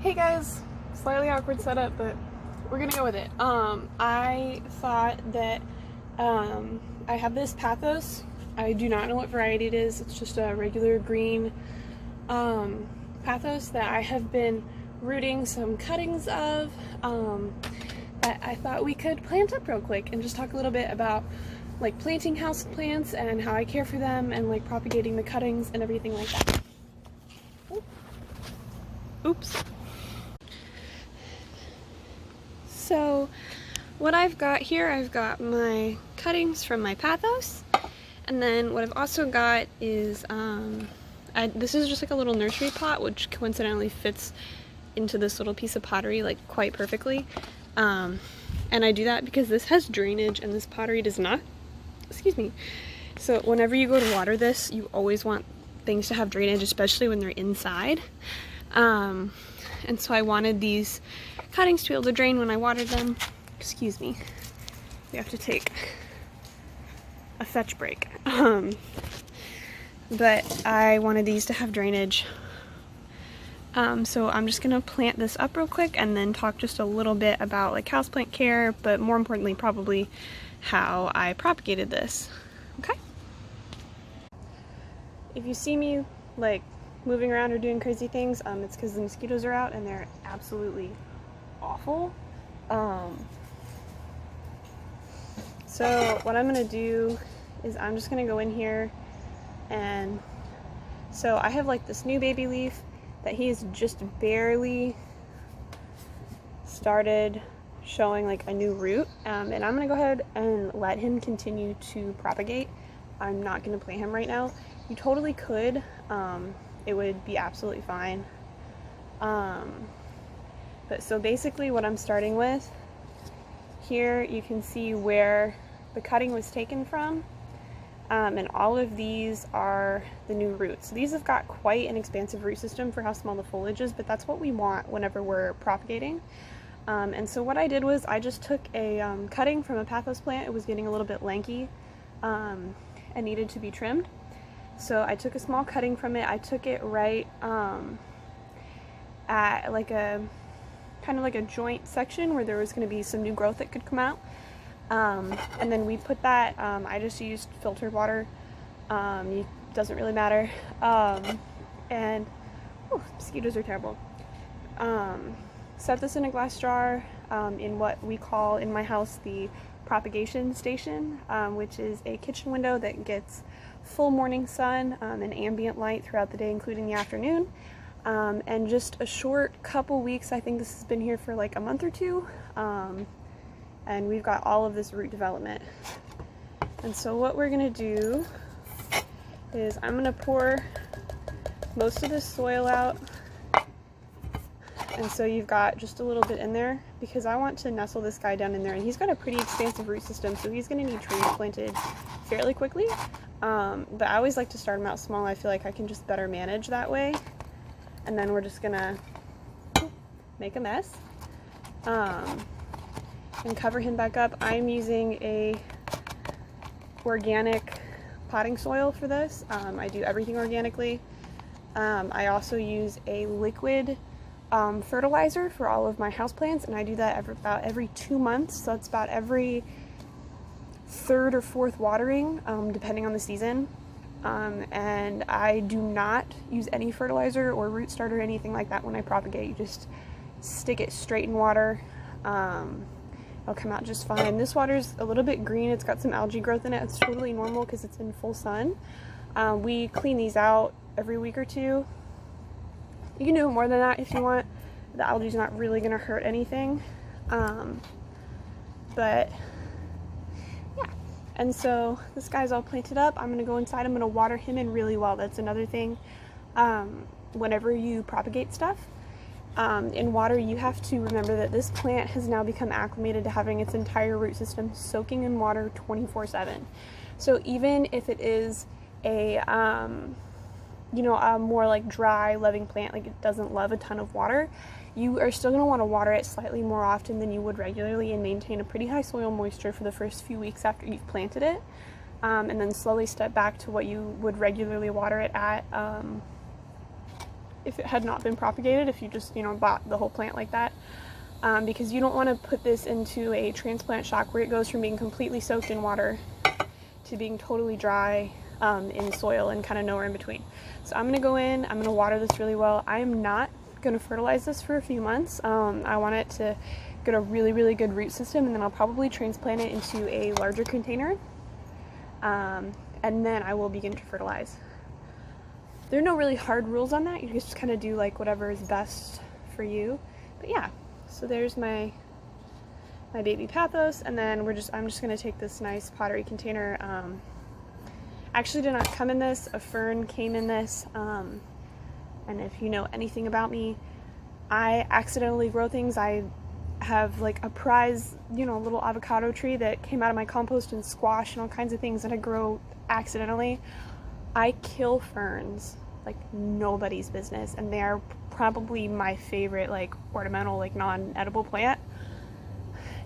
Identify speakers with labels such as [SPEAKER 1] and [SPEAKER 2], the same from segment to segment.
[SPEAKER 1] Hey guys, slightly awkward setup, but we're gonna go with it. I thought that I have this pathos. I do not know what variety it is. It's just a regular green pathos that I have been rooting some cuttings of that I thought we could plant up real quick and just talk a little bit about like planting house plants and how I care for them and like propagating the cuttings and everything like that. Oops. So what I've got here, I've got my cuttings from my pathos, and then what I've also got is this is just like a little nursery pot, which coincidentally fits into this little piece of pottery like quite perfectly, and I do that because this has drainage and this pottery does not. Excuse me. So whenever you go to water this, you always want things to have drainage, especially when they're inside. And so I wanted these cuttings to be able to drain when I watered them. Excuse me. We have to take a fetch break. But I wanted these to have drainage. So I'm just gonna plant this up real quick and then talk just a little bit about like houseplant care, but more importantly probably how I propagated this. Okay? If you see me like moving around or doing crazy things, it's because the mosquitoes are out and they're absolutely awful. So what I'm gonna do is I'm just gonna go in here, and so I have like this new baby leaf that he's just barely started showing like a new root, and I'm gonna go ahead and let him continue to propagate. I'm not gonna plant him right now. You totally could. It would be absolutely fine. But so basically what I'm starting with here, you can see where the cutting was taken from, and all of these are the new roots. So these have got quite an expansive root system for how small the foliage is, but that's what we want whenever we're propagating. And so what I did was I just took a cutting from a pathos plant. It was getting a little bit lanky and needed to be trimmed. So I took a small cutting from it. I took it right at like a kind of like a joint section where there was going to be some new growth that could come out. And then we put that, I just used filtered water. It doesn't really matter. And mosquitoes are terrible. Set this in a glass jar in what we call in my house the propagation station, which is a kitchen window that gets full morning sun and ambient light throughout the day, including the afternoon. And just a short couple weeks, I think this has been here for like a month or two, and we've got all of this root development. And so what we're gonna do is I'm gonna pour most of this soil out, and so you've got just a little bit in there because I want to nestle this guy down in there, and he's got a pretty expansive root system, so he's gonna need transplanted fairly quickly. But I always like to start him out small. I feel like I can just better manage that way. And then we're just gonna make a mess and cover him back up. I'm using a organic potting soil for this. I do everything organically. I also use a liquid fertilizer for all of my houseplants, and I do that about every 2 months. So it's about every third or fourth watering, depending on the season. And I do not use any fertilizer or root starter or anything like that when I propagate. You just stick it straight in water. It'll come out just fine. This water's a little bit green. It's got some algae growth in it. It's totally normal because it's in full sun. We clean these out every week or two. You can do more than that if you want. The algae's not really going to hurt anything. But yeah. And so this guy's all planted up. I'm going to go inside. I'm going to water him in really well. That's another thing. Whenever you propagate stuff in water, you have to remember that this plant has now become acclimated to having its entire root system soaking in water 24/7. So even if it is a more like dry, loving plant, like it doesn't love a ton of water, you are still going to want to water it slightly more often than you would regularly and maintain a pretty high soil moisture for the first few weeks after you've planted it, and then slowly step back to what you would regularly water it at if it had not been propagated, if you just, you know, bought the whole plant like that. Because you don't want to put this into a transplant shock where it goes from being completely soaked in water to being totally dry in soil and kind of nowhere in between. So I'm going to go in, I'm going to water this really well. I am not going to fertilize this for a few months. I want it to get a really, really good root system, and then I'll probably transplant it into a larger container, and then I will begin to fertilize. There are no really hard rules on that. You just kind of do like whatever is best for you. But yeah, so there's my baby pathos, and then I'm just going to take this nice pottery container. Actually did not come in this. A fern came in this. And if you know anything about me, I accidentally grow things. I have like a prize, you know, little avocado tree that came out of my compost and squash and all kinds of things that I grow accidentally. I kill ferns like nobody's business, and they are probably my favorite like ornamental, like non-edible plant,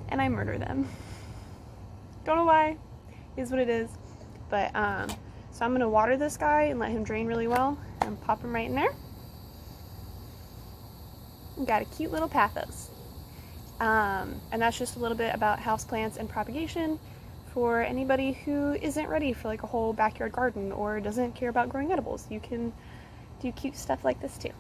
[SPEAKER 1] and I murder them. Don't know why, is what it is. But so I'm gonna water this guy and let him drain really well and pop him right in there. Got a cute little pathos. And that's just a little bit about houseplants and propagation for anybody who isn't ready for like a whole backyard garden or doesn't care about growing edibles. You can do cute stuff like this too.